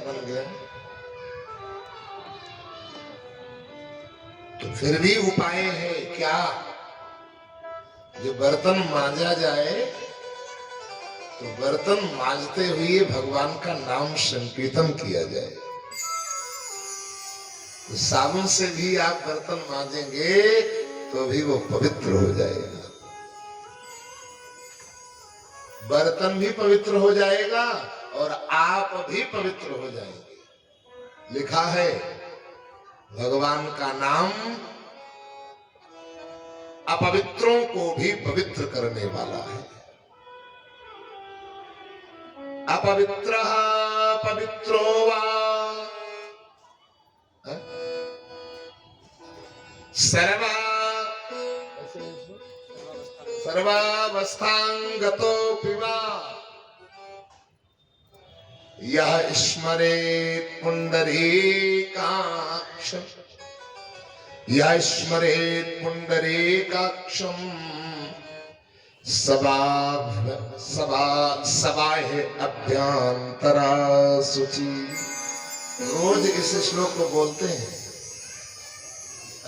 बन गया। तो फिर भी उपाय है क्या? जो बर्तन मांजा जाए तो बर्तन मांजते हुए भगवान का नाम संकीर्तन किया जाए। तो साबुन से भी आप बर्तन मांजेंगे तो भी वो पवित्र हो जाएगा, बर्तन भी पवित्र हो जाएगा और आप भी पवित्र हो जाएंगे। लिखा है भगवान का नाम अपवित्रों को भी पवित्र करने वाला है। अपवित्रः पवित्रो वा सर्वावस्थांगतोऽपि वा यः स्मरेत् पुंडरीकाक्षं यः स्मरेत् पुंडरीकाक्षं सबाह्य अभ्यंतरा शुचि। रोज इस श्लोक को बोलते हैं,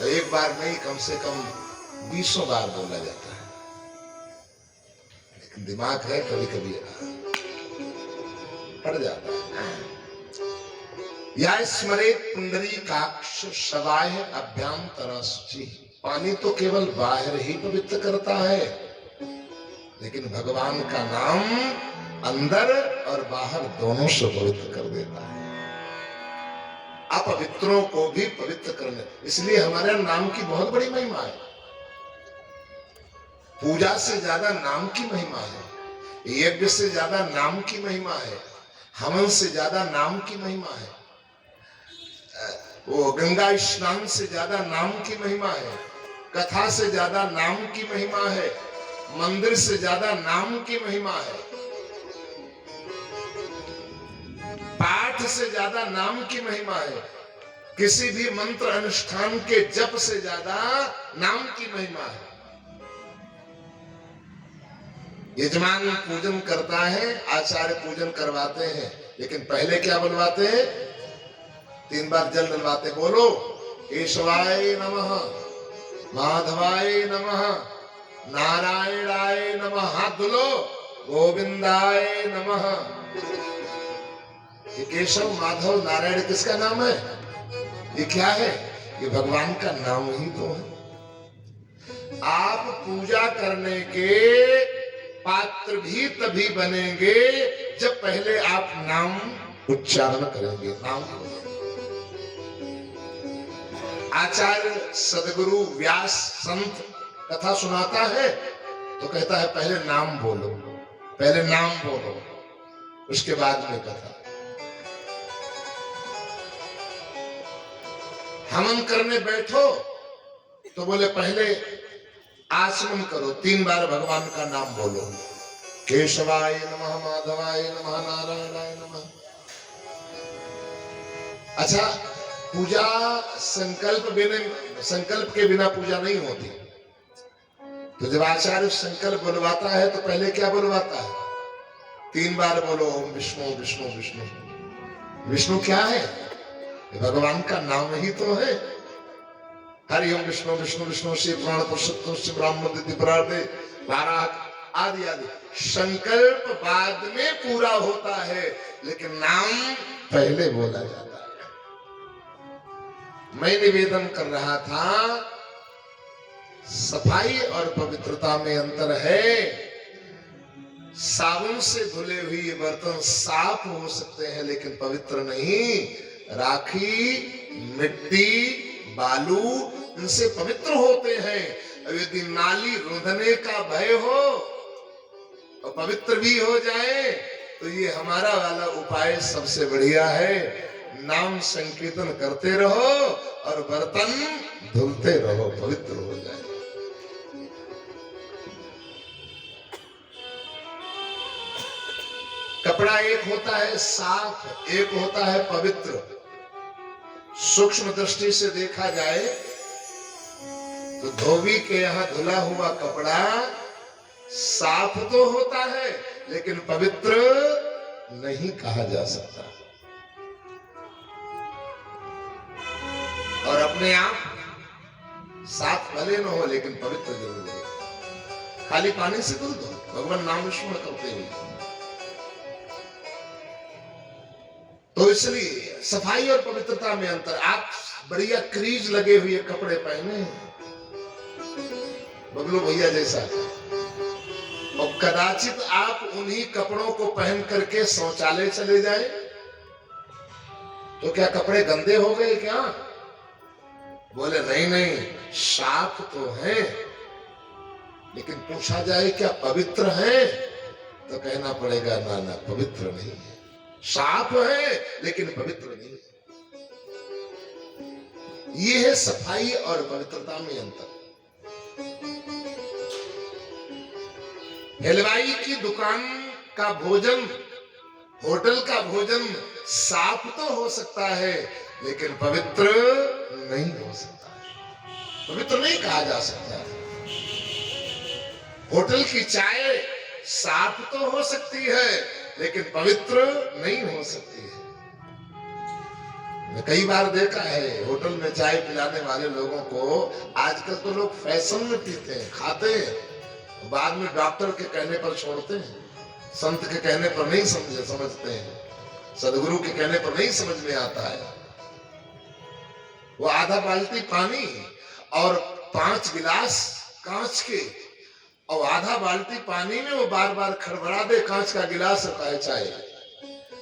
एक बार नहीं कम से कम 20 बार बोला जाता है, लेकिन दिमाग है कभी कभी पड़ जाता है। या स्मरेत पुंडरीकाक्ष सबाह्य अभ्यंतरा शुचि। पानी तो केवल बाहर ही पवित्र करता है, लेकिन भगवान का नाम अंदर और बाहर दोनों से पवित्र कर देता है। अपवित्रों को भी पवित्र करने, इसलिए हमारे नाम की बहुत बड़ी महिमा है। पूजा से ज्यादा नाम की महिमा है, यज्ञ से ज्यादा नाम की महिमा है, हवन से ज्यादा नाम की महिमा है, वो गंगा स्नान से ज्यादा नाम की महिमा है, कथा से ज्यादा नाम की महिमा है, मंदिर से ज्यादा नाम की महिमा है, पाठ से ज्यादा नाम की महिमा है, किसी भी मंत्र अनुष्ठान के जप से ज्यादा नाम की महिमा है। यजमान पूजन करता है, आचार्य पूजन करवाते हैं, लेकिन पहले क्या बुलवाते हैं? 3 बार जल डलवाते, बोलो केशवाय नमः, माधवाय नमः, नारायणाय नमः, हाथ धुलो, गोविंदाय नमः। ये केशव माधव नारायण किसका नाम है? ये क्या है? ये भगवान का नाम ही तो है। आप पूजा करने के पात्र भी तभी बनेंगे जब पहले आप नाम उच्चारण करेंगे। नाम आचार्य सदगुरु व्यास संत कथा सुनाता है तो कहता है पहले नाम बोलो, पहले नाम बोलो, उसके बाद में कथा। हवन करने बैठो तो बोले पहले आचमन करो, 3 बार भगवान का नाम बोलो, केशवाय नमः, माधवाय नमः, नारायणाय नमः। अच्छा, पूजा संकल्प के बिना पूजा नहीं होती। तो जब आचार्य संकल्प बुलवाता है तो पहले क्या बुलवाता है? 3 बार बोलो ओम विष्णु विष्णु विष्णु। विष्णु क्या है? भगवान का नाम ही तो है। हरि ओम विष्णु विष्णु विष्णु से प्राण पुरुषोत्तम से ब्राह्मण दिति परार्धे वाराह आदि आदि। संकल्प बाद में पूरा होता है, लेकिन नाम पहले बोला जाता है। मैं निवेदन कर रहा था, सफाई और पवित्रता में अंतर है। साबुन से धुले हुए बर्तन साफ हो सकते हैं लेकिन पवित्र नहीं। राखी, मिट्टी, बालू इनसे पवित्र होते हैं। अब यदि नाली रुंधने का भय हो और पवित्र भी हो जाए तो ये हमारा वाला उपाय सबसे बढ़िया है। नाम संकीर्तन करते रहो और बर्तन धुलते रहो, पवित्र हो जाए। कपड़ा एक होता है साफ, एक होता है पवित्र। सूक्ष्म दृष्टि से देखा जाए तो धोबी के यहाँ धुला हुआ कपड़ा साफ तो होता है लेकिन पवित्र नहीं कहा जा सकता। अपने आप साफ भले न हो लेकिन पवित्र जरूर हो। खाली पानी से धुल दो, भगवान नाम स्मरण करते हुए। तो इसलिए सफाई और पवित्रता में अंतर। आप बढ़िया क्रीज लगे हुए कपड़े पहने बबलू भैया जैसा, और कदाचित आप उन्हीं कपड़ों को पहन करके शौचालय चले जाए तो क्या कपड़े गंदे हो गए क्या? बोले नहीं नहीं, साफ तो है, लेकिन पूछा जाए क्या पवित्र है तो कहना पड़ेगा ना ना, पवित्र नहीं है। साफ है लेकिन पवित्र नहीं है। ये है सफाई और पवित्रता में अंतर। हलवाई की दुकान का भोजन, होटल का भोजन साफ तो हो सकता है लेकिन पवित्र नहीं हो सकता है, पवित्र नहीं कहा जा सकता। होटल की चाय साफ तो हो सकती है लेकिन पवित्र नहीं हो सकती है। कई बार देखा है होटल में चाय पिलाने वाले लोगों को, आजकल तो लोग फैशन में पीते हैं, खाते हैं, बाद में डॉक्टर के कहने पर छोड़ते हैं, संत के कहने पर नहीं समझते हैं, सदगुरु के कहने पर नहीं समझ में आता है। वो आधा बाल्टी पानी और 5 गिलास कांच के, और आधा बाल्टी पानी में वो बार बार खड़बड़ा दे कांच का गिलास रखा है चाय।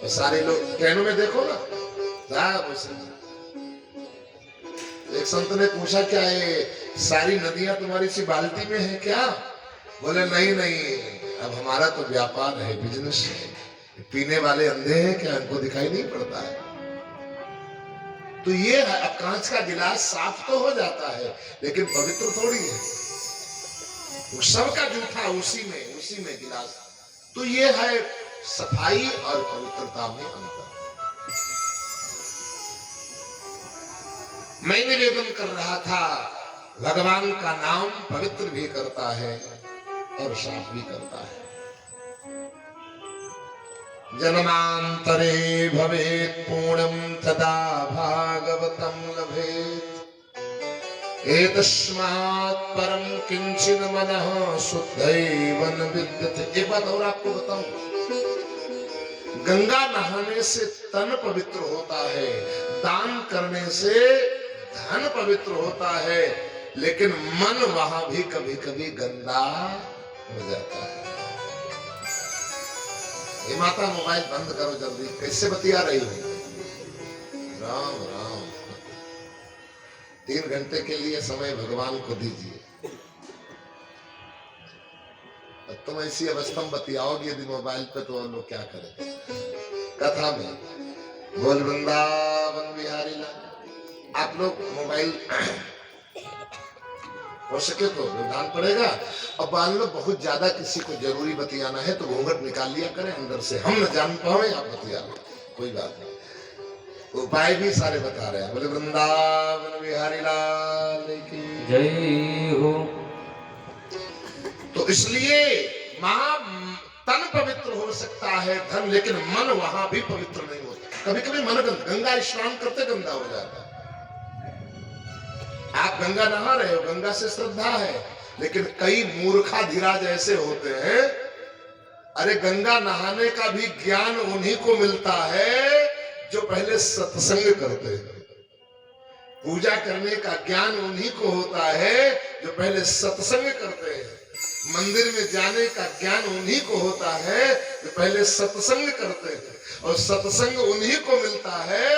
और सारे लोग कैनों में देखो ना, एक संत ने पूछा क्या ये सारी नदियां तुम्हारी सी बाल्टी में है क्या? बोले नहीं नहीं, अब हमारा तो व्यापार है, बिजनेस है। पीने वाले अंधे हैं क्या, इनको दिखाई नहीं पड़ता है? तो ये है, अब कांच का गिलास साफ तो हो जाता है लेकिन पवित्र थोड़ी है, सबका जूठा उसी में गिलास। तो ये है सफाई और पवित्रता में अंतर। मैं निवेदन कर रहा था, भगवान का नाम पवित्र भी करता है और साफ भी करता है। जन्मांतरे भवेत् पूर्णं तदा भागवतं लभेत्, एतस्मात् परं किंचित् मनः शुद्धैव न विद्यते। एक बात और आपको बताऊं, गंगा नहाने से तन पवित्र होता है, दान करने से धन पवित्र होता है, लेकिन मन वहां भी कभी कभी गंदा हो जाता है। ये माता मोबाइल बंद करो जल्दी, कैसे बतिया रही हो? राम राम, 3 घंटे के लिए समय भगवान को दीजिए। तुम ऐसी अवस्था में बतियाओगे यदि मोबाइल पे तो और लोग क्या करेंगे? कथा में बोल वृंदावन बिहारी लाल, आप लोग मोबाइल हो सके तो व्यवधान पड़ेगा। अब मान लो बहुत ज्यादा किसी को जरूरी बतियाना है तो घूंघट निकाल लिया करें अंदर से, हम न जान पाए आप बतिया लो, कोई बात नहीं। उपाय भी सारे बता रहे हैं। बोले वृंदावन बिहारी लाल की जय हो। तो इसलिए तन पवित्र हो सकता है धन, लेकिन मन वहां भी पवित्र नहीं होता। कभी कभी मन गंगा स्नान करते गंदा हो जाता है। आप गंगा नहा रहे हो, गंगा से श्रद्धा है, लेकिन कई मूर्खाधिराज ऐसे होते हैं, अरे गंगा नहाने का भी ज्ञान उन्हीं को मिलता है जो पहले सत्संग करते हैं। पूजा करने का ज्ञान उन्हीं को होता है जो पहले सत्संग करते हैं। मंदिर में जाने का ज्ञान उन्हीं को होता है जो पहले सत्संग करते हैं। और सत्संग उन्हीं को मिलता है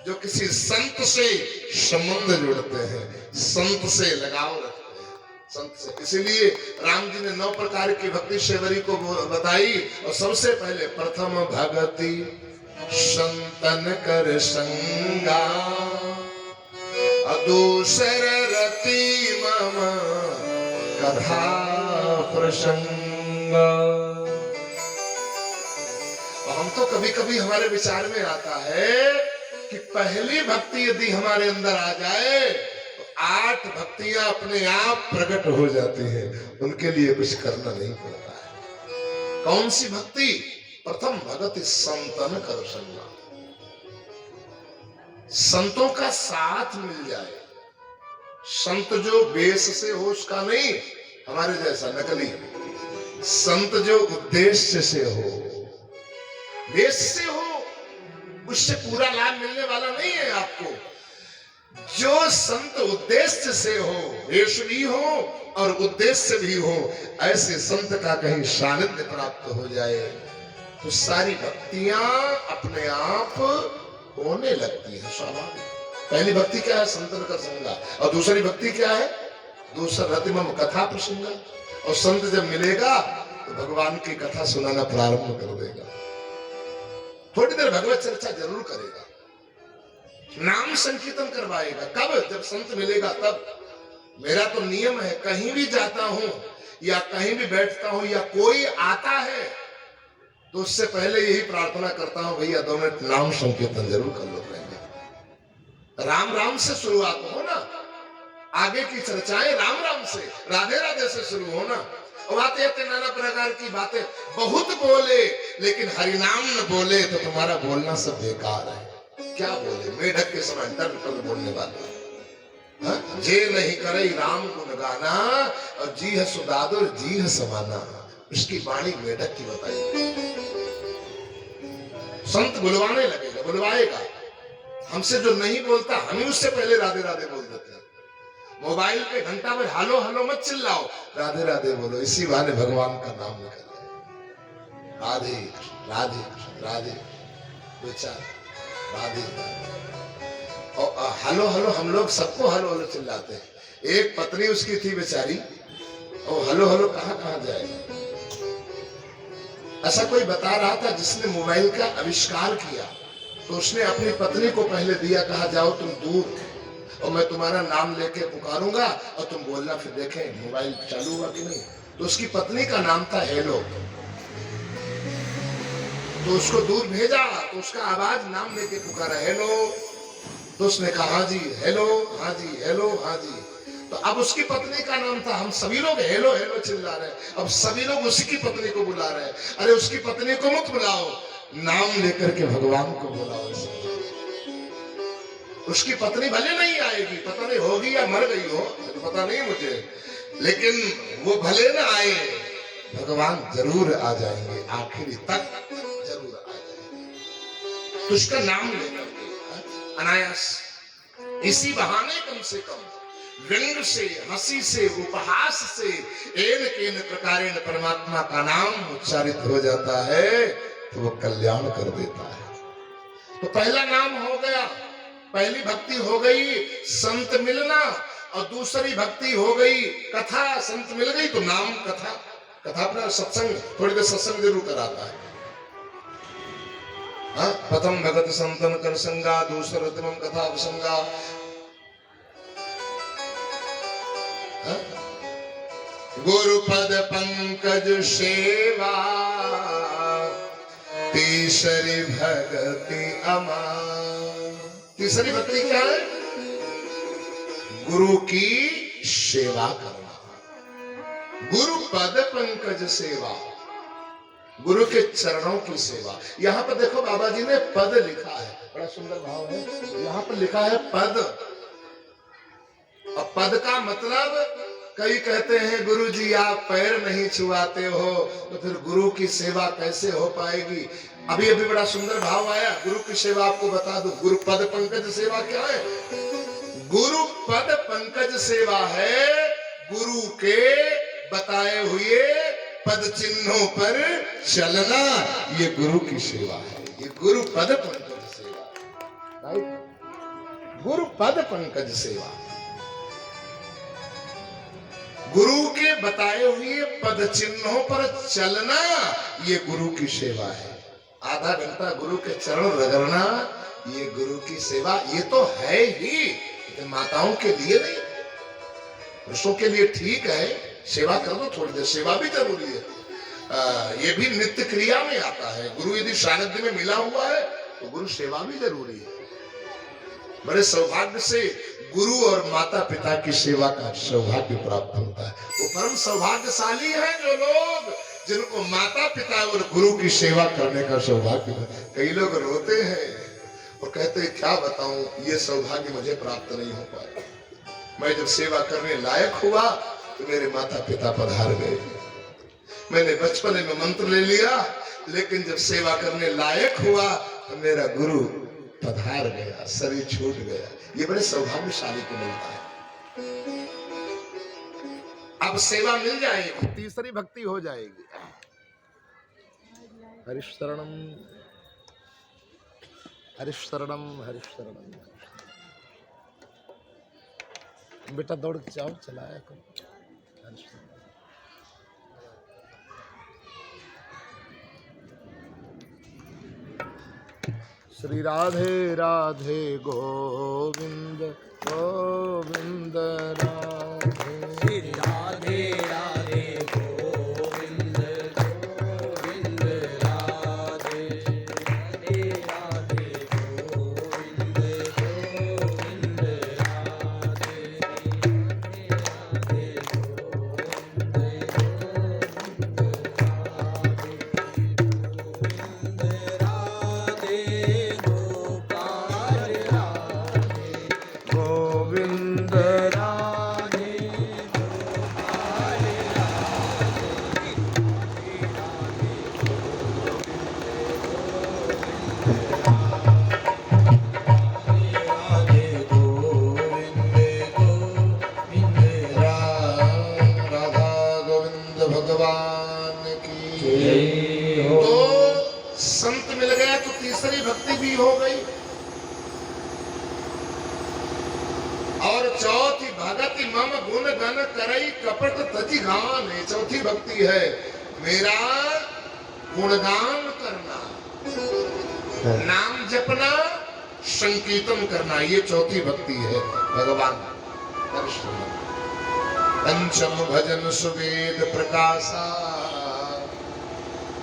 जो किसी संत से संबंध जोड़ते हैं, संत से लगाव रखते हैं, संत से। इसीलिए राम जी ने 9 प्रकार की भक्ति सेवरी को बताई, और सबसे पहले प्रथम भगति संतन कर संगा, दूसर रति मम कथा प्रसंग। हम तो कभी कभी हमारे विचार में आता है कि पहली भक्ति यदि हमारे अंदर आ जाए तो 8 भक्तियां अपने आप प्रकट हो जाती हैं, उनके लिए कुछ करना नहीं पड़ता है। कौन सी भक्ति? प्रथम भगति संतन कर संगा। संतों का साथ मिल जाए। संत जो बेस से हो उसका नहीं, हमारे जैसा नकली। संत जो उद्देश्य से हो, बेस से हो, उससे पूरा लाभ मिलने वाला नहीं है आपको। जो संत उद्देश्य से हो, वेश भी हो और उद्देश्य भी हो, ऐसे संत का कहीं सानिध्य प्राप्त हो जाए तो सारी भक्तियां अपने आप होने लगती है, स्वाभाविक। पहली भक्ति क्या है? संतन का संगा। और दूसरी भक्ति क्या है? दूसरा रतिमम कथा प्रसंगा। और संत जब मिलेगा तो भगवान की कथा सुनाना प्रारंभ कर देगा, थोड़ी देर भगवत चर्चा जरूर करेगा, नाम संकीर्तन करवाएगा। कब? जब संत मिलेगा तब। मेरा तो नियम है, कहीं भी जाता हूं या कहीं भी बैठता हूं या कोई आता है तो उससे पहले यही प्रार्थना करता हूं, भैया 2 मिनट नाम संकीर्तन जरूर कर लो। पहले राम राम से शुरुआत हो ना, आगे की चर्चाएं राम राम से, राधे राधे से शुरू हो ना। और आते नाना प्रकार की बातें बहुत बोले, लेकिन हरिनाम न बोले तो तुम्हारा बोलना सब बेकार है। क्या बोले? मेढक के समय टर बोलने वाले। जे नहीं करे राम गुण गाना और जी है सुदादुर जी है समाना। उसकी वाणी मेढक की बताई। संत बुलवाने लगेगा, बुलवाएगा। हमसे जो नहीं बोलता हम ही उससे पहले राधे राधे बोल देते हैं। मोबाइल पे घंटा भर हालो हालो मत चिल्लाओ, राधे राधे बोलो। इसी बहाने भगवान का नाम निकल जाए। राधे राधे राधे विचार राधे। और हालो हालो हम लोग सबको हालो हालो चिल्लाते हैं। एक पत्नी उसकी थी बेचारी, और हालो हालो कहाँ जाए। ऐसा कोई बता रहा था जिसने मोबाइल का आविष्कार किया, तो उसने अपनी पत्नी को पहले दिया, कहा जाओ तुम दूर और मैं तुम्हारा नाम लेके पुकारूंगा और तुम बोलना, फिर देखें मोबाइल चालू हुआ कि नहीं। तो उसकी पत्नी का नाम था हेलो। तो उसको दूर भेजा तो उसका आवाज नाम लेके पुकारा, हेलो। तो उसने कहा हाँ जी हेलो, हाँ जी हेलो, हाँ जी। तो अब उसकी पत्नी का नाम था, हम सभी लोग हेलो हेलो चिल्ला रहे हैं। अब सभी लोग उसी की पत्नी को बुला रहे हैं। अरे उसकी पत्नी को मत बुलाओ, नाम लेकर के भगवान को बुलाओ। उसकी पत्नी भले नहीं आएगी, पता नहीं होगी या मर गई हो, पता नहीं मुझे, लेकिन वो भले ना आए, भगवान जरूर आ जाएंगे, आखिरी तक जरूर आ जाएंगे। तो उसका नाम लेकर के अनायास, इसी बहाने कम से कम व्यंग से, हंसी से, उपहास से, एन केन प्रकारेण परमात्मा का नाम उच्चारित हो जाता है तो वो कल्याण कर देता है। तो पहला नाम हो गया, पहली भक्ति हो गई संत मिलना, और दूसरी भक्ति हो गई कथा। संत मिल गई तो नाम कथा, कथा अपना सत्संग, थोड़ी देर सत्संग जरूर कराता है। प्रथम भगत संतन कर संगा, दूसरा रतिमम कथा प्रसंगा। गुरुपद पंकज सेवा, तीसरी भक्ति अमान। तीसरी भक्ति क्या है? गुरु की सेवा करना। गुरु पद पंकज सेवा, गुरु के चरणों की सेवा। यहाँ पर देखो बाबा जी ने पद लिखा है, बड़ा सुंदर भाव है। यहाँ पर लिखा है पद, और पद का मतलब, कई कहते हैं गुरु जी आप पैर नहीं छुआते हो, तो फिर गुरु की सेवा कैसे हो पाएगी। अभी अभी बड़ा सुंदर भाव आया, गुरु की सेवा आपको बता दो। गुरु पद पंकज सेवा क्या है? गुरु पद पंकज सेवा है गुरु के बताए हुए पद चिन्हों पर चलना, ये गुरु की सेवा है। ये गुरु पद पंकज सेवा, गुरु पद पंकज सेवा, गुरु के बताए हुए पद चिन्हों पर चलना, ये गुरु की सेवा है। आधा घंटा गुरु के चरण रगड़ना, ये गुरु की सेवा। ये तो है ही, माताओं के लिए नहीं, पुरुषों के लिए ठीक है, सेवा कर दो थोड़ी देर, सेवा भी जरूरी है। ये भी नित्य क्रिया में आता है। गुरु यदि सानिध्य में मिला हुआ है तो गुरु सेवा भी जरूरी है। बड़े सौभाग्य से गुरु और माता पिता की सेवा का सौभाग्य प्राप्त होता है। वो परम सौभाग्यशाली हैं जो लोग, जिनको माता पिता और गुरु की सेवा करने का सौभाग्य है। कई लोग रोते हैं, और कहते क्या बताऊं, ये सौभाग्य मुझे प्राप्त नहीं हो पाया। मैं जब सेवा करने लायक हुआ तो मेरे माता पिता पधार गए। मैंने बचपन में मंत्र ले लिया, लेकिन जब सेवा करने लायक हुआ तो मेरा गुरु पधार गया, शरीर छूट गया। ये बड़े सौभाग्यशाली को मिलता है। अब सेवा मिल जाएगी, तीसरी भक्ति हो जाएगी। हरिश शरणम हरिश शरणम हरिश शरणम। बेटा दौड़ के जाओ, चलाया करो। हरिश शरणम। श्री राधे राधे गोविंद गोविंद राधे। श्री राधे राधे गोविंद गोविंद राधे। राधे राधे गोविंद गोविंद राधे। राधे राधे गोविंद राधे। गोविंद राधे भगवान की। तो संत मिल गया तो तीसरी भक्ति भी हो गई। और चौथी भगति मम गुण गण करई कपट तजी गान। चौथी भक्ति है मेरा गुणगान करना, नाम जपना, संकीर्तन करना। ये चौथी भक्ति है भगवान कृष्ण। पंचम भजन सुवेद प्रकाशा।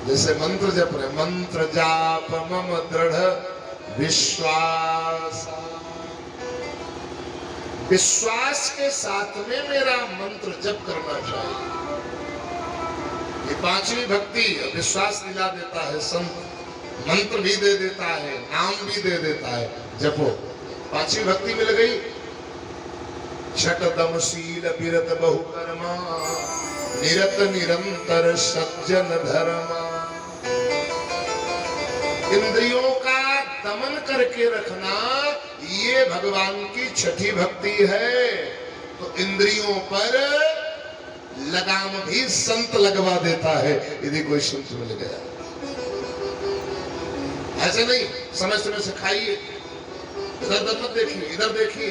जैसे मंत्र जप रहे, मंत्र जाप मम दृढ़ विश्वास। विश्वास के साथ में मेरा मंत्र जप करना चाहिए। ये पांचवी भक्ति विश्वास दिला देता है संत, मंत्र भी दे देता है, नाम भी दे देता है। जपो, पांचवी भक्ति मिल गई। छठ दम शील बिरत बहुकर्मा, निरत निरंतर सज्जन धर्मा। इंद्रियों का दमन करके रखना, ये भगवान की छठी भक्ति है। तो इंद्रियों पर लगाम भी संत लगवा देता है, यदि कोई संत मिल गया। ऐसे नहीं समय समय से खाइए, इधर उधर मत देखिए, इधर देखिए,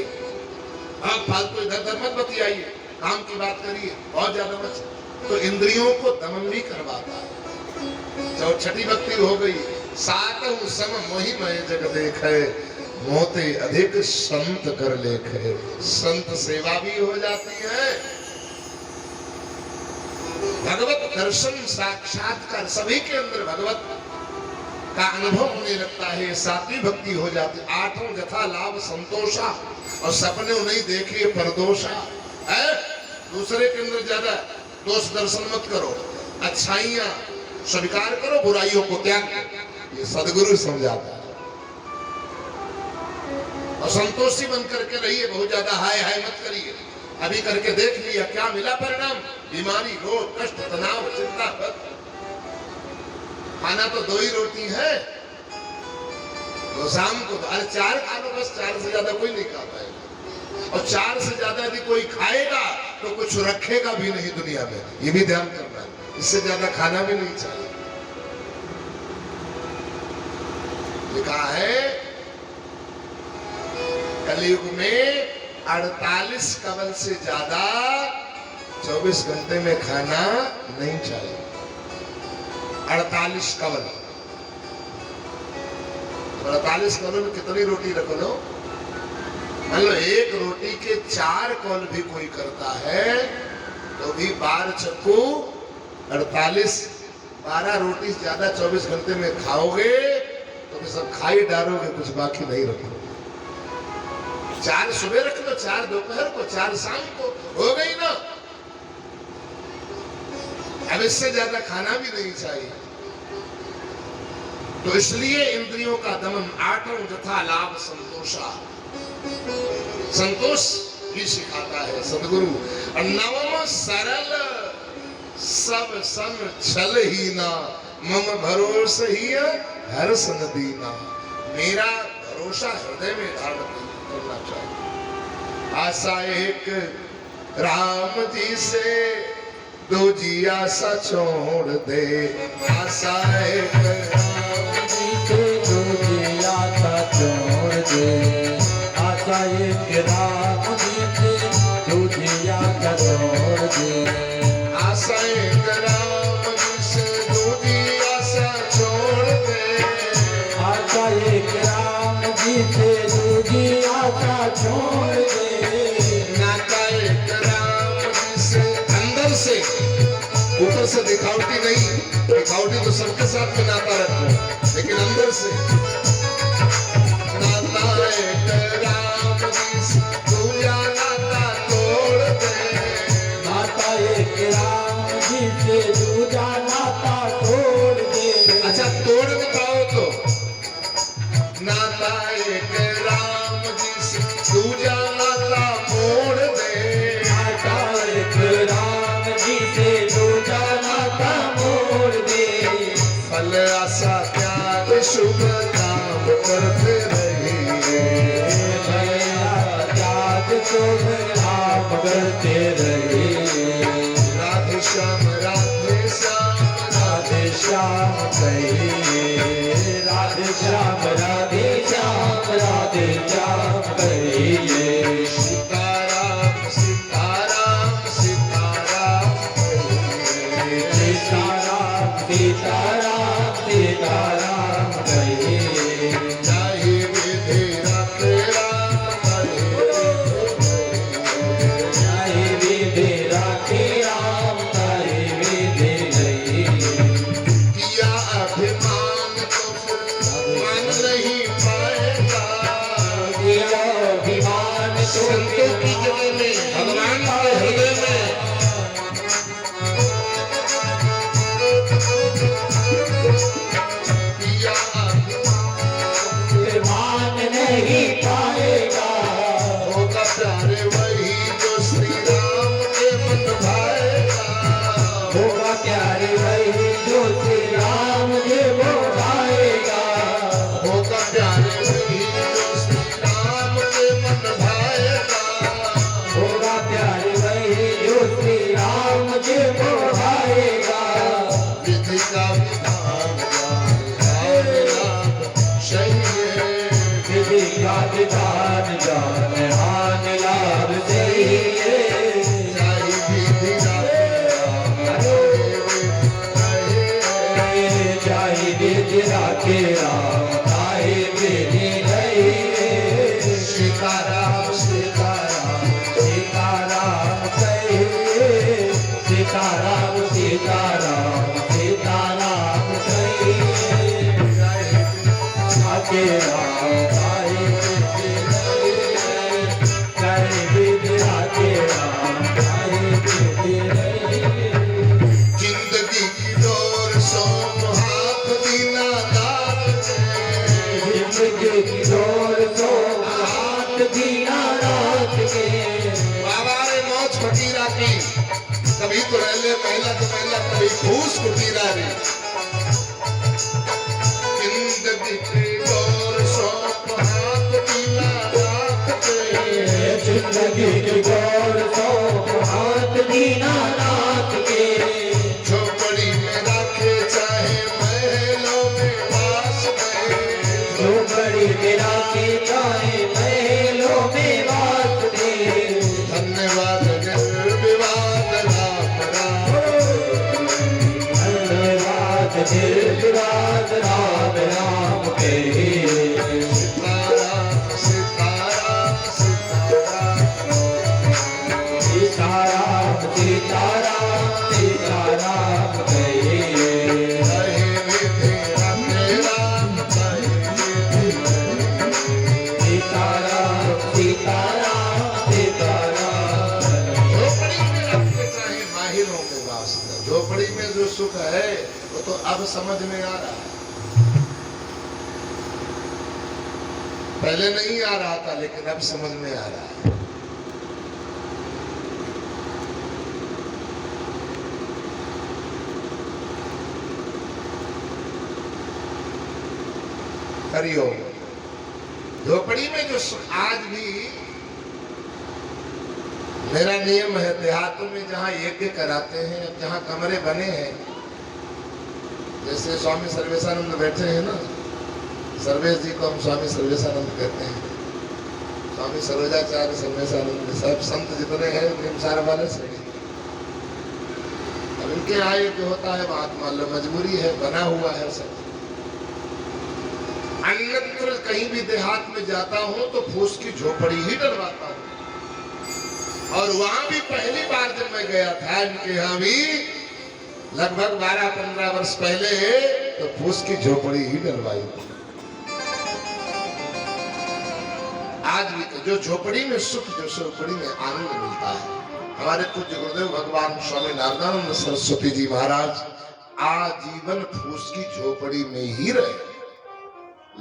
आप फालतू इधर उधर मत बतियाइए, काम की बात करिए, बहुत ज्यादा मत। तो इंद्रियों को दमन भी करवाता है। जो छठी भक्ति हो गई। सातहु सम मोहि मय जग देखे, मोते अधिक संत कर लेखे। संत सेवा भी हो जाती है, भगवत दर्शन साक्षात्कार, सभी के अंदर भगवत का अनुभव होने लगता है। सातवीं भक्ति हो जाती। आठों यथा लाभ संतोषा, और सपने नहीं देखिए परदोषा। दूसरे के अंदर ज्यादा दोष दर्शन मत करो, अच्छाइयां स्वीकार करो, बुराइयों को त्याग करो। ये सदगुरु समझाता है। और संतोषी बन करके रहिए, बहुत ज्यादा हाय हाय मत करिए। अभी करके देख लिया, क्या मिला परिणाम? बीमारी, रोग, कष्ट, तनाव, चिंता। खाना तो 2 ही रोटी है, तो शाम को 4 खा लो बस, 4 से ज्यादा कोई नहीं खा पाएगा। और 4 से ज्यादा यदि कोई खाएगा तो कुछ रखेगा भी नहीं दुनिया में, ये भी ध्यान करना है। इससे ज्यादा खाना भी नहीं चाहिए। लिखा है कलयुग में 48 कवल से ज्यादा 24 घंटे में खाना नहीं चाहिए। 48 कवल। 48 कवल में कितनी रोटी रख लो? मान लो 1 रोटी के 4 कौल भी कोई करता है तो भी 12 चक्कू 48, 12 रोटी ज्यादा 24 घंटे में खाओगे तो भी सब खा ही डालोगे, कुछ बाकी नहीं रखोगे। 4 सुबह रख लो, 4 दोपहर को, 4 शाम को, हो गई ना। अब इससे ज्यादा खाना भी नहीं चाहिए। तो इसलिए इंद्रियों का दमन। आठों यथा लाभ संतोषा, संतोष भी सिखाता है सदगुरु। और नवम सरल सब सन छल ही ना, मम भरोस ही हर सन दीना। मेरा भरोसा हृदय में धारण करना चाहिए। आशा एक राम जी से, दूजी आशा छोड़ दे। आशा एक राम जी से, दूजी आशा छोड़ दे। आशा एक राम जी से, दूजी आशा छोड़ दे। आशा एक राम जी से, दूजी आशा छोड़ दे। आशा एक राम जी से, दूजी आशा छोड़ दे। नाता एक राम जी से, अंदर से, ऊपर से दिखावटी नहीं। दिखावटी तो सबके साथ में नाता रखो, लेकिन अंदर से नाता एक राम जी से, दूजा नाता तोड़ दे। नाता एक राम जी से, दूजा नाता तोड़ दे। अच्छा तोड़ बताओ तो। नाता एक राम जी से, दूजा नाता मोड़ दे। नाता एक राम जी से, दूजा नाता मोड़ दे। फल आशा त्याग शुभ काम करते रहिए। फल आशा त्याग शुभ काम करते रहिए। राधे श्याम राधे श्याम राधे श्याम कहिए। राधे श्याम राधे श्याम राधे श्याम कहिए। सीताराम सीताराम सीताराम कहिए। सीताराम सीताराम सीताराम कहिए। जाहि विधि रखे राम कहिए। जाहि विधि रखे राम कहि विधि कहिए। किया अभिमान तो फिर मान नहीं पाएगा। किया अभिमान तो संतों की जगह में, भगवान के हृदय में किया अभिमान नहीं पाएगा। होगा प्यारे वही जो श्री राम के मन भाएगा। होगा प्यारे वही जो श्री राम के वो भाएगा। होगा प्यारे वही जो श्री राम के मन भाएगा। होगा प्यारे वही जो श्री राम के वो भाएगा। विधि का विधान जाने राम सहिए। विधि का विधान जाने हान लाभ सहिए। जाहि विधि राम कहिए। जाहि विधि राखे राम काहे विधि रहिए। सीताराम सीताराम सीताराम कहिए। सीताराम सीताराम सीताराम कहिए। राखे राम काहे विधि रहिए। काहे विधि राखे राम काहे विधि रहिए। जिंदगी की डोर सोम हाथ दीना दात के। जिंदगी की डोर सोम हाथ दीना दात के। बाबा रे मौज फकीरा की, कभी तो रहले महिला तो महिला, कभी फूस फकीरा रे। जिंदगी की डोर सोम हाथ दीना दात के। जिंदगी की डोर सोम हाथ दीना दात के। झोपड़ी में रखे चाहे महलों में वास में। झोपड़ी में रखे चाहे महलों में वास में। धन्यवाद निर्विवाद राम राम। धन्यवाद निर्विवाद राम राम कहिए। सीताराम सीताराम सीताराम सीताराम सीताराम सीताराम कहिए। जाहि विधि रखे राम कहि विधि रहिए। सीताराम सीताराम सीताराम। झोपड़ी में रखे चाहे माहिरों में वास। झोपड़ी में जो सुख है वो तो अब समझ में आ रहा है। पहले नहीं आ रहा था, लेकिन अब समझ में आ रहा है। हरिओम। झोपड़ी में जो आज भी मेरा नियम है, देहातों में जहाँ यज्ञ कराते हैं, जहाँ कमरे बने हैं, जैसे स्वामी सर्वेशानंद बैठे हैं ना, सर्वेश जी को हम स्वामी सर्वेशानंद कहते हैं, स्वामी सर्वजाचार्य सर्वेशानंद, सब संत जितने हैं निमसार वाले सभी। अब इनके यहाँ यज्ञ होता है, महात्मा लो मजबूरी है, बना हुआ है सब। अन्यत्र कहीं भी देहात में जाता हूं तो फूस की झोपड़ी ही डलवाता हूं। और वहां भी पहली बार जब मैं गया था इनके यहाँ भी लगभग 12-15 वर्ष पहले, तो फूस की झोपड़ी ही डलवाई। आज भी जो झोपड़ी में सुख, जो झोपड़ी में आनंद मिलता है। हमारे पूज्य गुरुदेव भगवान स्वामी नारायणानंद सरस्वती जी महाराज आजीवन फूस की झोपड़ी में ही रहे।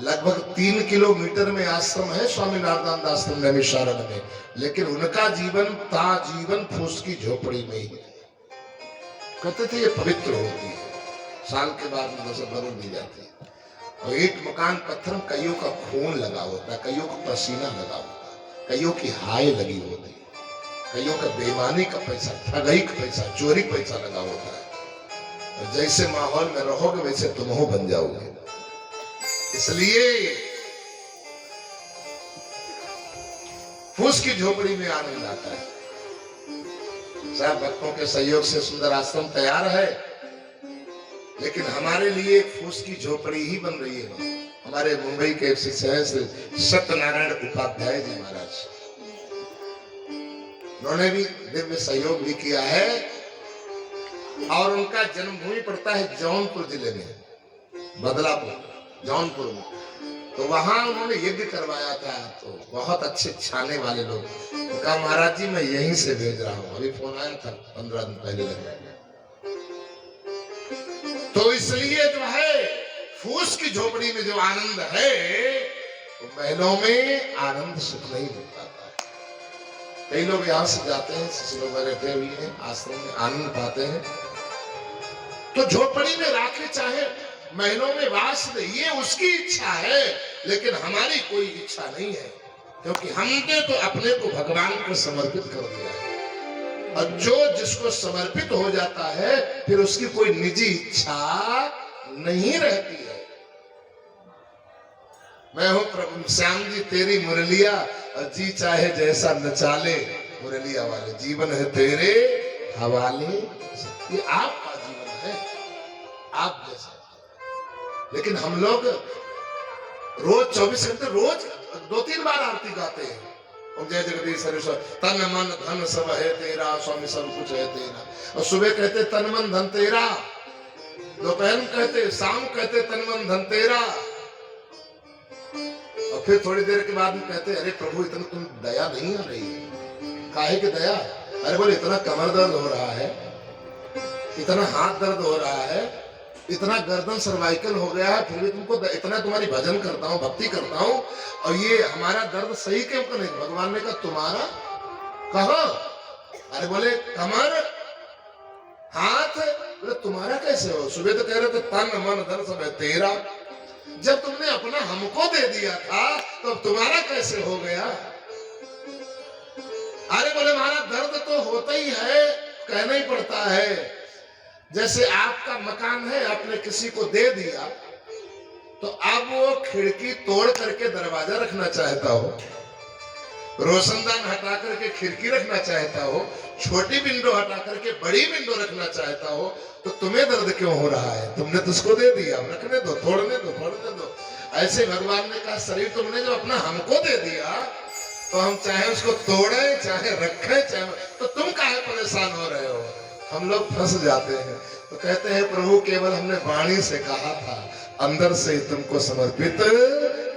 लगभग 3 किलोमीटर में आश्रम है स्वामी नारायणानंद आश्रम नैमिषारण्य में, लेकिन उनका जीवन ताजीवन फूस की झोपड़ी में ही। कहते थे ये पवित्र होती है, साल के बाद में बदल दी जाती है। और एक मकान पत्थर में कईयों का खून लगा होता है, कईयों का पसीना लगा होता है, कईयों की हाय लगी होती है, कईयों का बेईमानी का पैसा, ठगाई का पैसा, चोरी पैसा लगा होता है। और जैसे माहौल में रहोगे वैसे तुम हो बन जाओगे। इसलिए फूस की झोपड़ी में आनंद आता है। सब भक्तों के सहयोग से सुंदर आश्रम तैयार है, लेकिन हमारे लिए फूस की झोपड़ी ही बन रही है। हमारे मुंबई के शिष्य हैं सत्यनारायण उपाध्याय जी महाराज, उन्होंने भी दिव्य सहयोग भी किया है। और उनका जन्मभूमि पड़ता है जौनपुर जिले में, बदलापुर जौनपुर में। तो वहां उन्होंने यज्ञ करवाया था, तो बहुत अच्छे छाने वाले लोग। उनका महाराज जी मैं यहीं से भेज रहा हूँ, अभी फोन आया था 15 दिन पहले लगे। तो इसलिए जो है फूस की झोपड़ी में जो आनंद है, वो महलों में आनंद सुख नहीं मिल पाता है। कई लोग यहाँ से जाते हैं, शिष्य लोग बैठे हुए हैं आश्रम में, आनंद पाते हैं। तो झोपड़ी में राखे चाहे महलों में वास दे, ये उसकी इच्छा है, लेकिन हमारी कोई इच्छा नहीं है, क्योंकि हमने तो अपने को भगवान को समर्पित कर दिया है। और जो जिसको समर्पित हो जाता है, फिर उसकी कोई निजी इच्छा नहीं रहती है। मैं हूं प्रभु श्याम जी तेरी मुरलिया, और जी चाहे जैसा नचाले मुरलिया वाले, जीवन है तेरे हवाले। ये आपका जीवन है, आप जैसा। लेकिन हम लोग रोज 24 घंटे, रोज 2-3 बार आरती गाते हैं। जय जगदीश हरि तन मन धन सब है तेरा, स्वामी सब कुछ है तेरा। और सुबह कहते तन मन धन तेरा, दोपहर में कहते, शाम कहते तन मन धन तेरा। और फिर थोड़ी देर के बाद में कहते अरे प्रभु इतना तुम दया नहीं आ रही है। काहे की दया? अरे बोले इतना कमर दर्द हो रहा है, इतना हाथ दर्द हो रहा है, इतना गर्दन सर्वाइकल हो गया है, फिर भी तुमको इतना तुम्हारी भजन करता हूँ, भक्ति करता हूँ, और ये हमारा दर्द सही क्यों कर नहीं? भगवान ने कहा तुम्हारा कहा? अरे बोले कमर हाथ, बोले तुम्हारा कैसे हो? सुबह तो कह रहे थे तन मन धन सब है तेरा, जब तुमने अपना हमको दे दिया था तो तुम्हारा कैसे हो गया? अरे बोले हमारा दर्द तो होता ही है, कहना ही पड़ता है। जैसे आपका मकान है, आपने किसी को दे दिया, तो अब वो खिड़की तोड़ करके दरवाजा रखना चाहता हो, रोशनदान हटा करके खिड़की रखना चाहता हो, छोटी विंडो हटा करके बड़ी विंडो रखना चाहता हो, तो तुम्हें दर्द क्यों हो रहा है? तुमने तो उसको दे दिया, रखने दो, तोड़ने दो, फोड़ने दो। ऐसे भगवान ने कहा शरीर तुमने जो अपना हमको दे दिया, तो हम चाहे उसको तोड़े चाहे रखें, चाहे, तो तुम काहे परेशान हो रहे हो? हम लोग फंस जाते हैं। तो कहते हैं प्रभु केवल हमने वाणी से कहा था, अंदर से तुमको समर्पित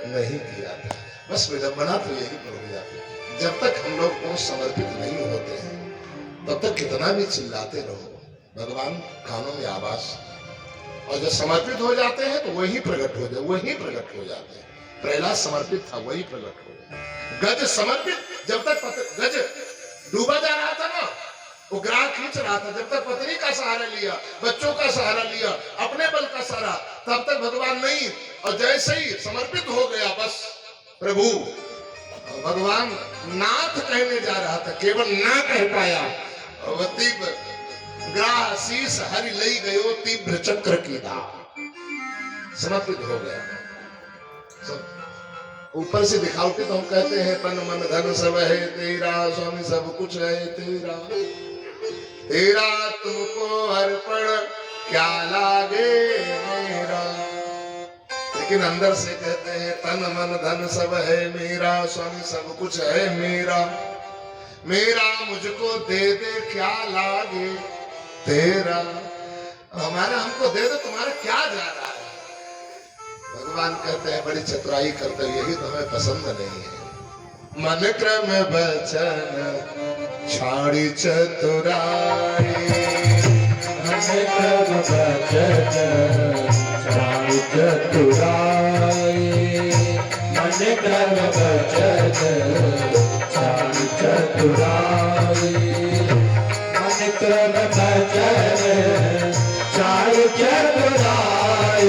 नहीं किया था। बस विडंबना तो यही पड़ जाती है। जब तक हम लोग को समर्पित नहीं होते हैं, तब तक कितना भी चिल्लाते रहो, भगवान कानों में आवाज। और जब समर्पित हो जाते हैं तो वही प्रकट हो जाते हैं। प्रहलाद समर्पित था, वही प्रकट हो गया। गज समर्पित, जब तक गज डूबा जा रहा था ना, वो ग्राह खींच रहा था, जब तक पत्नी का सहारा लिया, बच्चों का सहारा लिया, अपने बल का सहारा, तब तक भगवान नहीं। और जैसे ही समर्पित हो गया, बस प्रभु भगवान नाथ कहने जा रहा था, केवल ना कह पाया। और तीव्र ग्राह शीस हरि लई गयो, तीव्र चक्र की दाव, समर्पित हो गया। ऊपर से दिखावटी तो हम कहते हैं तन मन धन सब है तेरा, स्वामी सब कुछ है तेरा, तेरा तुमको अर्पण क्या लागे मेरा। लेकिन अंदर से कहते हैं तन मन धन सब है मेरा, स्वामी सब कुछ है मेरा, मेरा मुझको दे दे क्या लागे तेरा। हमारा हमको दे दो, तुम्हारा क्या जा रहा है। भगवान कहते हैं बड़ी चतुराई करते, यही तो हमें पसंद नहीं है। मन क्रम वचन छाड़ी चतुराई, मन क्रम वचन छाड़ी चतुराई, मन क्रम वचन छाड़ी चतुराई, मन क्रम वचन छाड़ी चतुराई,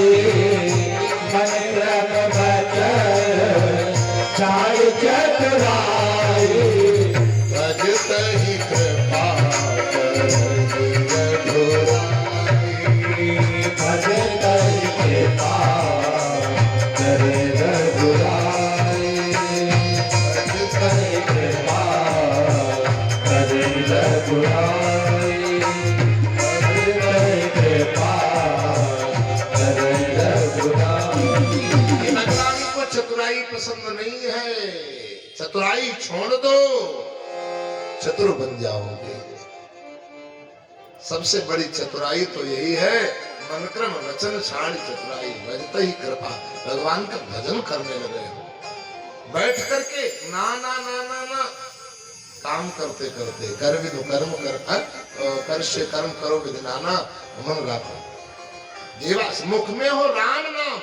मन क्रम वचन छाड़ी चतुराई, भजत ही कृपा करी रघुराई, भजत ही कृपा करे रघुराई, भजत ही कृपा करे रघुराई, भजत ही कृपा करे रघुराई। भगवान को चतुराई पसंद नहीं है। चतुराई छोड़ दो, चतुर बन जाओगे। सबसे बड़ी चतुराई तो यही है, मन क्रम वचन छाड़ चतुराई, भजत ही कृपा। भगवान का भजन करने लगे हो बैठ करके, ना ना ना ना ना, काम करते करते, कर विधु कर्म कर से कर्म करो विधि नाना, मन राखो जीवा। मुख में हो राम नाम,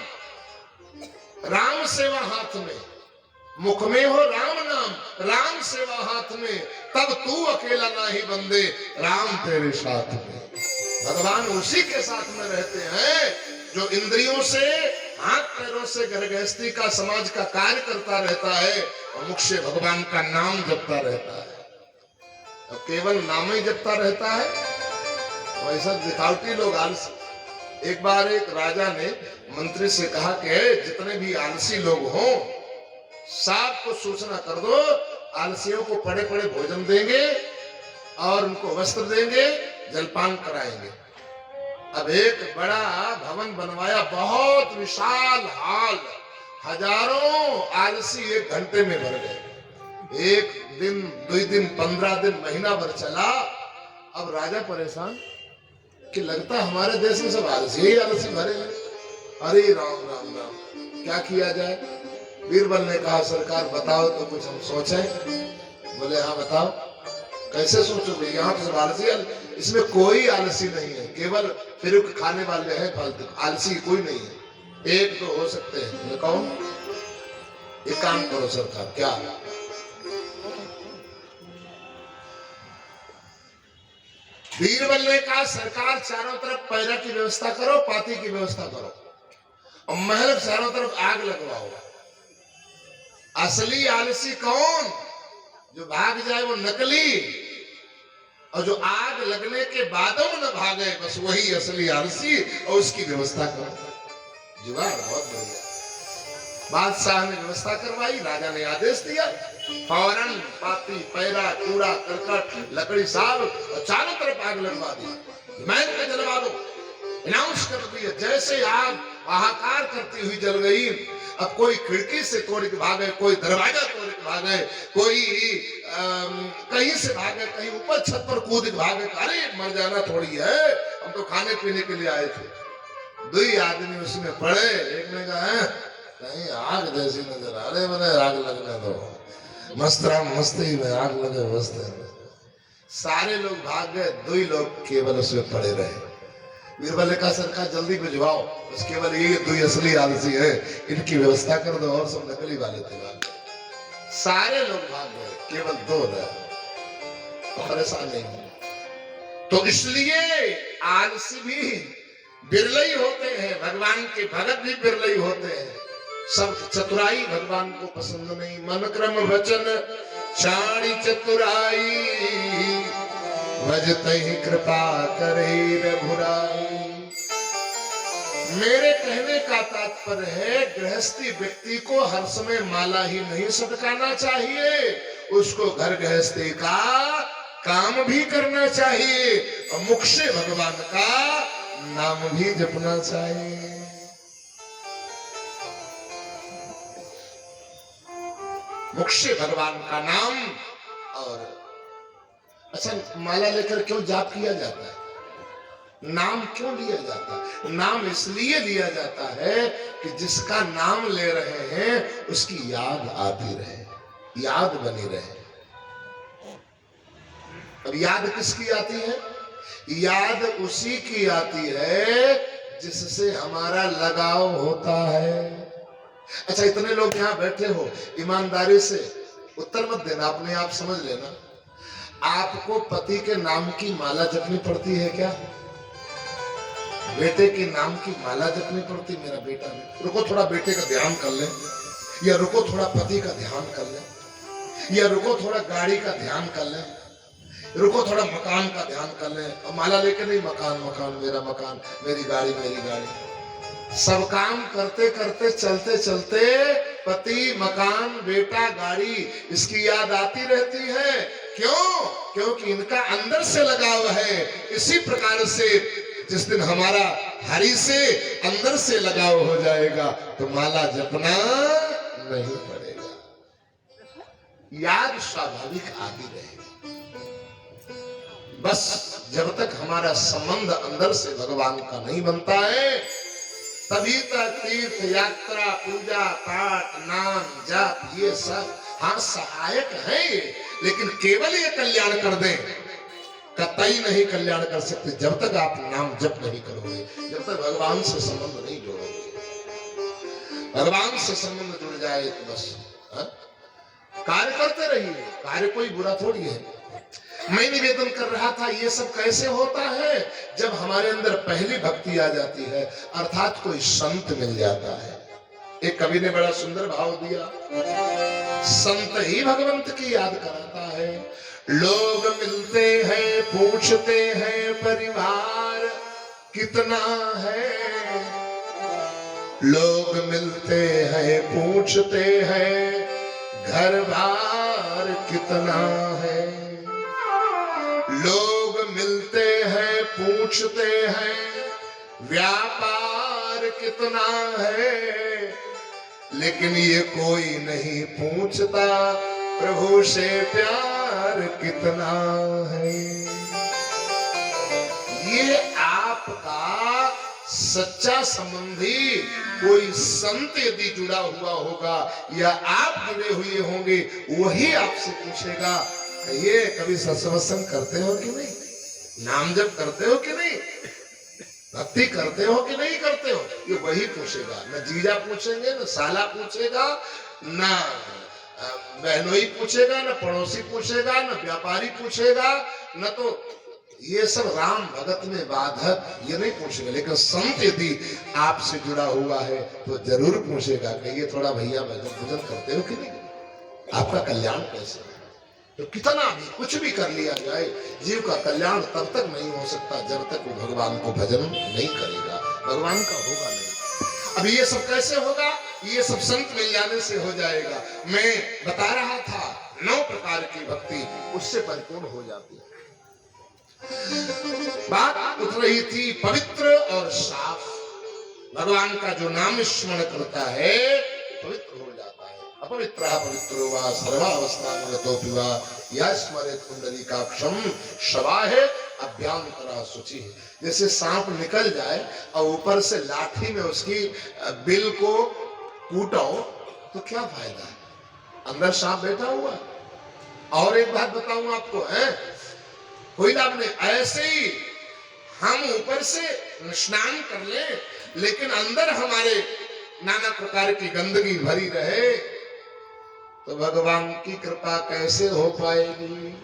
राम सेवा हाथ में, मुख में हो राम नाम, राम सेवा हाथ में, तब तू अकेला ना ही बंदे, राम तेरे साथ में। भगवान उसी के साथ में रहते हैं जो इंद्रियों से, हाथ पैरों से गृहस्थी का, समाज का कार्य करता रहता है और मुख से भगवान का नाम जपता रहता है। और केवल नाम ही जपता रहता है, वैसा दिखावटी लोग आलसी। एक बार एक राजा ने मंत्री से कहा कि जितने भी आलसी लोग हों, सबको सूचना कर दो, आलसियों को पड़े पड़े भोजन देंगे और उनको वस्त्र देंगे, जलपान कराएंगे। अब एक बड़ा भवन बनवाया, बहुत विशाल हॉल, हजारों आलसी एक घंटे में भर गए। एक दिन, 2 दिन, 15 दिन, महीना भर चला। अब राजा परेशान कि लगता हमारे देश में सब आलसी ही आलसी भरे हैं। अरे राम राम राम, क्या किया जाए। बीरबल ने कहा सरकार बताओ तो कुछ हम सोचें। बोले हाँ बताओ। कैसे सोचोगे, यहाँ तो सब आलसी है, इसमें कोई आलसी नहीं है, केवल फिर खाने वाले हैं फालतू, आलसी कोई नहीं है। एक तो हो सकते हैं। मैं कहूं एक काम करो सरकार, क्या बीरबल ने कहा सरकार चारों तरफ पैरा की व्यवस्था करो, पाती की व्यवस्था करो और महल चारों तरफ आग लगवाओ। असली आलसी कौन, जो भाग जाए वो नकली, और जो आग लगने के बाद न भागे, बस वही असली आलसी, और उसकी व्यवस्था करो। जुगाड़ बहुत बढ़िया। बादशाह ने व्यवस्था करवाई, राजा ने आदेश दिया, फौरन पाती, पैरा, कूड़ा, करकट, लकड़ी साल और चारों तरफ आग लगवा दी। महल में जलवा दो, अनाउंस कर दिया। जैसे आग हाहाकार करती हुई जल गई। अब कोई खिड़की से तोड़ के भागे, कोई दरवाजा तोड़ के भागे, कोई कहीं से भागे, कहीं ऊपर छत पर कूद के भागे। अरे मर जाना थोड़ी है, हम तो खाने पीने के लिए आए थे। 2 आदमी उसमें पड़े। एक ने कहा कहीं आग जैसी नजर आ रहे, मैंने आग लगने दो। मस्ती में आग लगे मस्त। सारे लोग भाग गए, 2 लोग केवल उसमें पड़े रहे। बीरबल का सरकार जल्दी भिजवाओ, बस केवल ये दो असली आलसी है, इनकी व्यवस्था कर दो, और सब नकली वाले थे भाग गए। सारे लोग भाग गए, केवल दो रहे, परेशान नहीं हो। तो इसलिए आलसी भी बिरले ही होते हैं, भगवान के भगत भी बिरले ही होते हैं। सब चतुराई भगवान को पसंद नहीं। मन क्रम वचन चाणी चतुराई, भजते ही कृपा करे रघुराई। मेरे कहने का तात्पर्य है, गृहस्थी व्यक्ति को हर समय माला ही नहीं सटकाना चाहिए, उसको घर गृहस्थी का काम भी करना चाहिए और मुख से भगवान का नाम भी जपना चाहिए। मुख से भगवान का नाम। और अच्छा, माला लेकर क्यों जाप किया जाता है? नाम क्यों लिया जाता है? नाम इसलिए लिया जाता है कि जिसका नाम ले रहे हैं उसकी याद आती रहे, याद बनी रहे। अब याद किसकी आती है? याद उसी की आती है जिससे हमारा लगाव होता है। अच्छा, इतने लोग यहाँ बैठे हो, ईमानदारी से उत्तर मत देना, अपने आप समझ लेना। आपको पति के नाम की माला जपनी पड़ती है क्या? बेटे के नाम की माला जपनी पड़ती? मेरा बेटा भी, रुको थोड़ा बेटे का ध्यान कर ले, या रुको थोड़ा पति का ध्यान कर ले, या रुको थोड़ा गाड़ी का ध्यान कर ले, रुको थोड़ा मकान का ध्यान कर ले। और माला लेके नहीं, मकान मकान मेरा मकान, मेरी गाड़ी मेरी गाड़ी। सब काम करते करते चलते चलते पति, मकान, बेटा, गाड़ी, इसकी याद आती रहती है। क्यों? क्योंकि इनका अंदर से लगाव है। इसी प्रकार से जिस दिन हमारा हरि से अंदर से लगाव हो जाएगा तो माला जपना नहीं पड़ेगा, याद स्वाभाविक आती रहेगी। बस जब तक हमारा संबंध अंदर से भगवान का नहीं बनता है, तभी तक तीर्थ यात्रा, पूजा पाठ, नाम जप ये सब हाँ सहायक है ये, लेकिन केवल ये कल्याण कर दें, कतई नहीं कल्याण कर सकते जब तक आप नाम जप नहीं करोगे, जब तक भगवान से संबंध नहीं जोड़ोगे। भगवान से संबंध जुड़ जाए तो बस कार्य करते रहिए, कार्य कोई बुरा थोड़ी है। मैं निवेदन कर रहा था, ये सब कैसे होता है? जब हमारे अंदर पहली भक्ति आ जाती है, अर्थात कोई संत मिल जाता है। एक कवि ने बड़ा सुंदर भाव दिया, संत ही भगवंत की याद कराता है। लोग मिलते हैं, पूछते हैं परिवार कितना है, लोग मिलते हैं, पूछते हैं घर बार कितना है, लोग मिलते हैं, पूछते हैं व्यापार कितना है, लेकिन ये कोई नहीं पूछता प्रभु से प्यार कितना है। ये आपका सच्चा संबंधी कोई संत यदि जुड़ा हुआ होगा या आप जुड़े हुए होंगे, वही आपसे पूछेगा, ये कभी सत्संग करते हो कि नहीं, नाम जप करते हो कि नहीं, भक्ति करते हो कि नहीं करते हो, ये वही पूछेगा। न जीजा पूछेंगे, न साला पूछेगा, न बहनोई पूछेगा, न पड़ोसी पूछेगा, न व्यापारी पूछेगा, न तो ये सब राम भगत में बाधक ये नहीं पूछेगा। लेकिन संत यदि आपसे जुड़ा हुआ है तो जरूर पूछेगा कि ये थोड़ा भैया भजन करते हो कि नहीं, आपका कल्याण कैसे है। तो कितना भी कुछ भी कर लिया जाए, जीव का कल्याण तब तक नहीं हो सकता जब तक वो भगवान को भजन नहीं करेगा, भगवान का होगा नहीं। अब ये सब कैसे होगा? ये सब संत मिल जाने से हो जाएगा। मैं बता रहा था 9 प्रकार की भक्ति उससे परिपूर्ण हो जाती है। बात उठ रही थी पवित्र और साफ। भगवान का जो नाम स्मरण करता है पवित्र हो जाता है। अपवित्रः पवित्रो वा सर्वावस्थानगतोऽपि वा यः स्मरेत् पुंडरीकाक्षं शवाहे अभ्यंतरः शुचिः। जैसे सांप निकल जाए और ऊपर से लाठी में उसकी बिल को कूटो तो क्या फायदा है, अंदर सांप बैठा हुआ। और एक बात बताऊं आपको, है कोई लाभ नहीं। ऐसे ही हम ऊपर से स्नान कर लें, लेकिन अंदर हमारे नाना प्रकार की गंदगी भरी रहे, तो भगवान की कृपा कैसे हो पाएगी?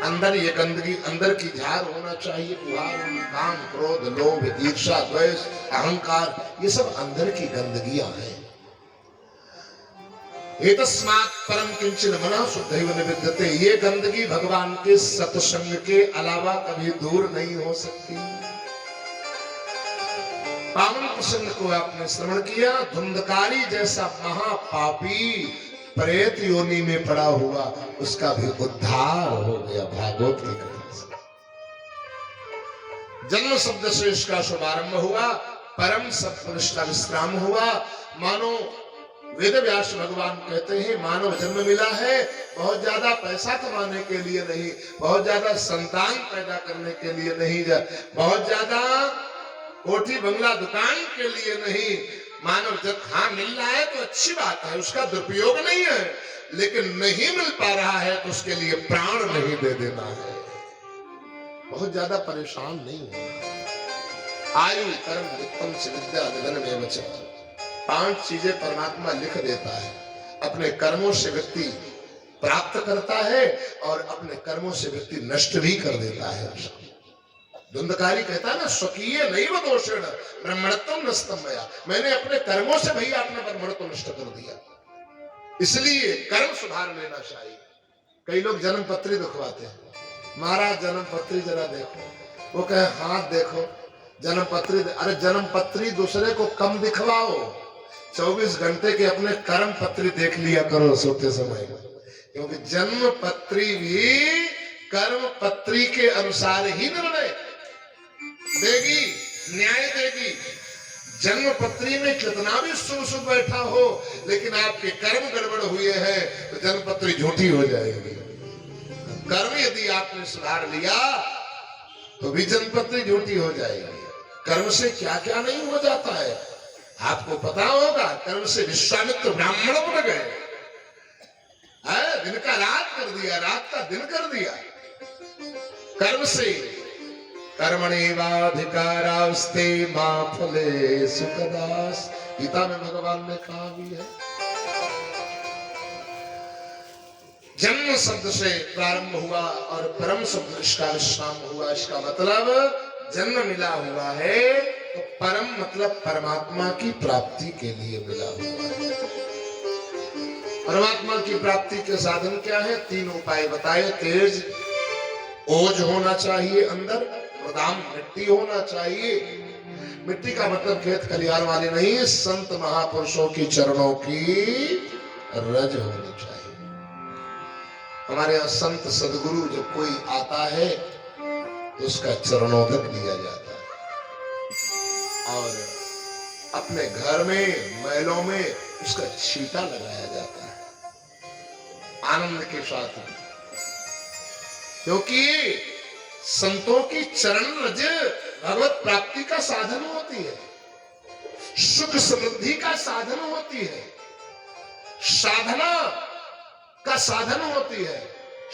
अंदर ये गंदगी, अंदर की झार होना चाहिए, बुहार होना, काम, क्रोध, लोभ, ईर्ष्या, द्वेष, अहंकार, ये सब अंदर की गंदगियां हैं। एतस्मात् परम किंचिन मना शुद्धैव निविद्यते, ये गंदगी भगवान के सत्संग के अलावा कभी दूर नहीं हो सकती। पावन प्रसंग को आपने श्रवण किया। धुंधकारी जैसा महापापी प्रेत योनि में पड़ा हुआ, उसका भी उद्धार हो गया भागवत की कथा से। जन्म शब्द से इसका शुभारंभ हुआ, परम सत्पुरुष का विश्राम हुआ। मानो वेद व्यास भगवान कहते हैं, मानव जन्म मिला है बहुत ज्यादा पैसा कमाने के लिए नहीं, बहुत ज्यादा संतान पैदा करने के लिए नहीं, बहुत ज्यादा कोठी बंगला दुकान के लिए नहीं। मानव जब हाँ मिल रहा है तो अच्छी बात है, उसका दुरुपयोग नहीं है, लेकिन नहीं मिल पा रहा है तो उसके लिए प्राण नहीं दे देना है। बहुत ज्यादा परेशान नहीं होना। आयु कर्म वित्तम च विद्या निधन में वचन, 5 चीजें परमात्मा लिख देता है। अपने कर्मों से व्यक्ति प्राप्त करता है और अपने कर्मों से व्यक्ति नष्ट भी कर देता है। धुंधकारी कहता है ना, स्वकीय नैव दोषेण ब्रह्मणत्वं नष्टं मया, मैंने अपने कर्मों से भैया अपना ब्रह्मणत्व नष्ट कर दिया, इसलिए कर्म सुधार लेना चाहिए। कई लोग जन्म पत्री दिखवाते हैं, महाराज जन्म पत्री जरा देखो, वो कहे हाथ देखो जन्म पत्री। अरे जन्म पत्री दूसरे को कम दिखवाओ, 24 घंटे के अपने कर्म पत्री देख लिया करो सोते समय, क्योंकि जन्म पत्री भी कर्म पत्री के अनुसार ही निर्णय देगी, न्याय देगी। जन्म पत्री में कितना भी शुभ शुभ बैठा हो, लेकिन आपके कर्म गड़बड़ हुए हैं तो जन्म पत्री झूठी हो जाएगी। कर्म यदि आपने सुधार लिया तो भी जन्म पत्री झूठी हो जाएगी। कर्म से क्या क्या नहीं हो जाता है आपको पता होगा। कर्म से विश्वामित्र ब्राह्मण बन गए, दिन का रात कर दिया, रात का दिन कर दिया। कर्म से कर्मणेवाधिकारास्ते मा फलेषु कदाच, गीता में भगवान ने कहा भी है। जन्म शब्द से प्रारंभ हुआ और परम शब्द इसका विश्राम हुआ। इसका मतलब जन्म मिला हुआ है तो परम मतलब परमात्मा की प्राप्ति के लिए मिला हुआ है। परमात्मा की प्राप्ति के साधन क्या है? 3 उपाय बताए। तेज ओज होना चाहिए अंदर, प्रदान मिट्टी होना चाहिए। मिट्टी का मतलब खेत खलिहान वाली नहीं, संत महापुरुषों की चरणों की रज होनी चाहिए। हमारे यहाँ संत सदगुरु जब कोई आता है तो उसका चरणोदक लिया जाता है और अपने घर में महलों में उसका छींटा लगाया जाता है आनंद के साथ, क्योंकि संतों की चरण रज भगवत प्राप्ति का साधन होती है, सुख समृद्धि का साधन होती है, साधना का साधन होती है।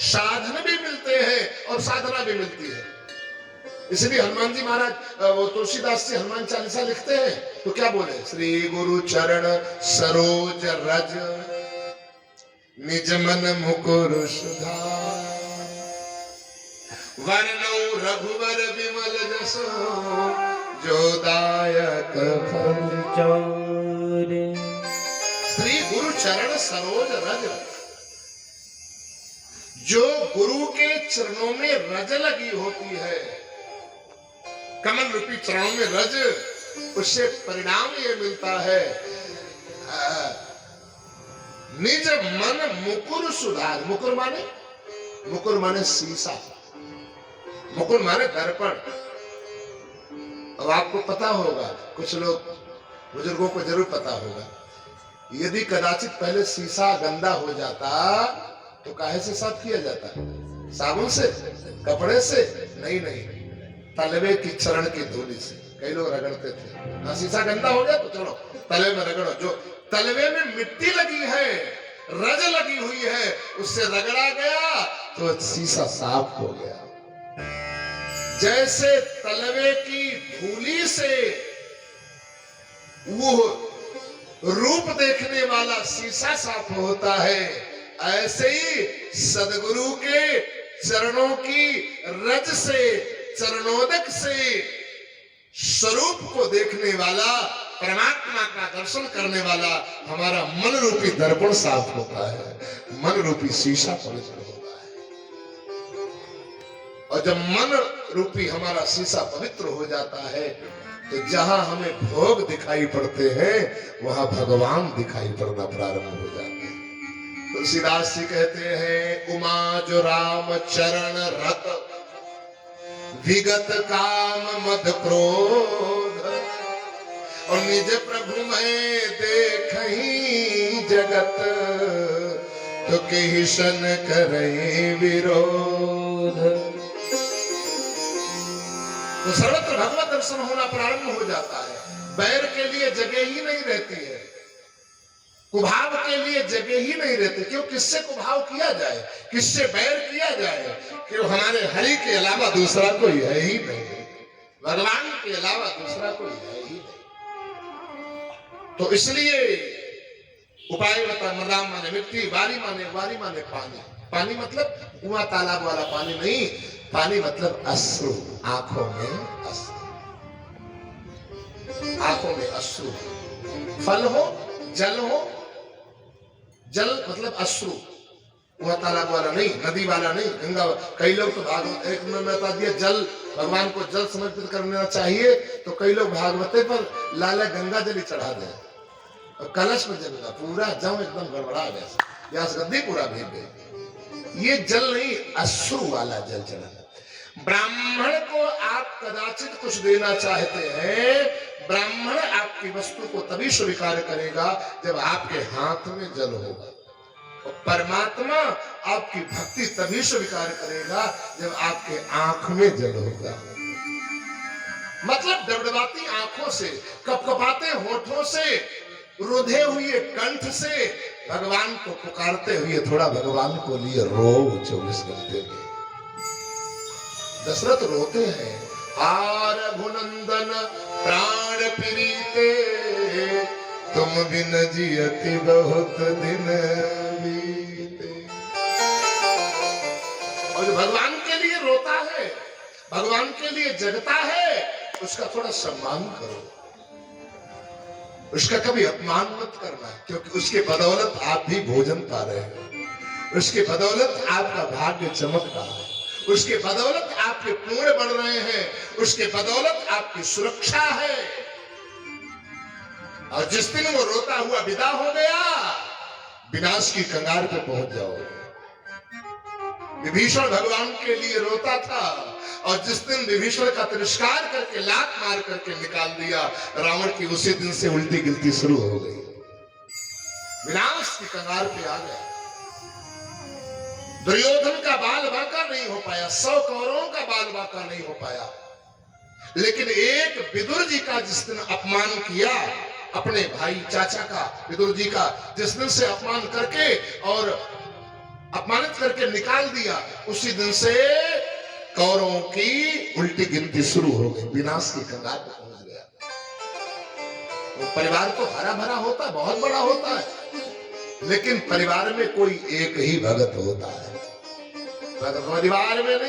साधन भी मिलते हैं और साधना भी मिलती है। इसलिए हनुमान जी महाराज वो तुलसीदास से हनुमान चालीसा लिखते हैं तो क्या बोले? श्री गुरु चरण सरोज रज निज मन मुकुर सुधार, वर्णौ रघुवर विमल जसो जो दायक फल चारे। श्री गुरु चरण सरोज रज, जो गुरु के चरणों में रज लगी होती है, कमल रूपी चरणों में रज, उससे परिणाम ये मिलता है निज मन मुकुर सुधार। मुकुर माने शीशा, मुकुर माने दर्पण। अब आपको पता होगा, कुछ लोग बुजुर्गों को जरूर पता होगा, यदि कदाचित पहले शीशा गंदा हो जाता तो काहे से साफ किया जाता? साबुन से, कपड़े से? नहीं, तलवे की चरण की धूली से। कई लोग रगड़ते थे, शीशा गंदा हो गया तो चलो तलवे में रगड़ो। जो तलवे में मिट्टी लगी है, रज लगी हुई है, उससे रगड़ा गया तो शीशा साफ हो गया। जैसे तलवे की धूली से वो रूप देखने वाला शीशा साफ होता है, ऐसे ही सदगुरु के चरणों की रज से, चरणोदक से स्वरूप को देखने वाला, परमात्मा का दर्शन करने वाला हमारा मन रूपी दर्पण साफ होता है, मन रूपी शीशा पवित्र होता है। और जब मन रूपी हमारा शीशा पवित्र हो जाता है तो जहां हमें भोग दिखाई पड़ते हैं वहां भगवान दिखाई पड़ना प्रारंभ हो जाते हैं। तुलसीदास जी कहते हैं, उमा जो राम चरण रत विगत काम मद क्रोध, और निज प्रभु में देखहि जगत तो केहि सन करहि विरोध। तो सर्वत्र भगवत दर्शन होना प्रारंभ हो जाता है। बैर के लिए जगह ही नहीं रहती है, कुभाव के लिए जगह ही नहीं रहती। क्यों? किससे कुभाव किया जाए, किससे बैर किया जाए? क्यों? हमारे हरि के अलावा दूसरा कोई है ही नहीं, भगवान के अलावा दूसरा कोई है ही नहीं। तो इसलिए उपाय बता, मदाम माने मिट्टी, वारी माने पानी। पानी मतलब कुआं तालाब वाला पानी नहीं, पानी मतलब अश्रु, आंखों में अश्रु, आंखों में अश्रु। फल हो, जल हो, जल मतलब अश्रु, कुआं तालाब वाला नहीं, नदी वाला नहीं, गंगा। कई लोग तो भागवत, एक में बता दिया जल, भगवान को जल समर्पित करना चाहिए, तो कई लोग भागवते पर लाला गंगा जल चढ़ा दे और कलश में जल पूरा जम एकदम गड़बड़ा गया, गद्दी पूरा भीग गई। ये जल नहीं, अश्रु वाला जल चढ़ा। ब्राह्मण को आप कदाचित कुछ देना चाहते हैं, ब्राह्मण आपकी वस्तु को तभी स्वीकार करेगा जब आपके हाथ में जल होगा, और परमात्मा आपकी भक्ति तभी स्वीकार करेगा जब आपके आंख में जल होगा। मतलब डबडबाती आंखों से, कपकपाते होठों से, रुधे हुए कंठ से भगवान को पुकारते हुए थोड़ा भगवान को लिए रो 24 घंटे में। दशरथ रोते हैं, हार रघुनंदन प्राण प्रीते, तुम बिन जियति बहुत दिन बीते। और जो भगवान के लिए रोता है, भगवान के लिए जगता है, उसका थोड़ा सम्मान करो, उसका कभी अपमान मत करना, क्योंकि उसके बदौलत आप भी भोजन पा रहे हो, उसके बदौलत आपका भाग्य चमक रहा है, उसके बदौलत आपके पुण्य बढ़ रहे हैं, उसके बदौलत आपकी सुरक्षा है। और जिस दिन वो रोता हुआ विदा हो गया, विनाश की कंगार पे पहुंच जाओगे। विभीषण भगवान के लिए रोता था, और जिस दिन विभीषण का तिरस्कार करके लात मार करके निकाल दिया रावण की, उसी दिन से उल्टी गिनती शुरू हो गई, विनाश की कंगार पे आ गया। दुर्योधन का बाल बांका नहीं हो पाया, 100 कौरवों का बाल बांका नहीं हो पाया, लेकिन एक विदुर जी का जिस दिन अपमान किया, अपने भाई चाचा का, विदुर जी का जिस दिन से अपमान करके और अपमानित करके निकाल दिया, उसी दिन से कौरवों की उल्टी गिनती शुरू हो गई, विनाश की कंगार पर पहुंच गया। वो परिवार तो हरा भरा होता है, बहुत बड़ा होता है, लेकिन परिवार में कोई एक ही भगत होता है, परिवार में नहीं।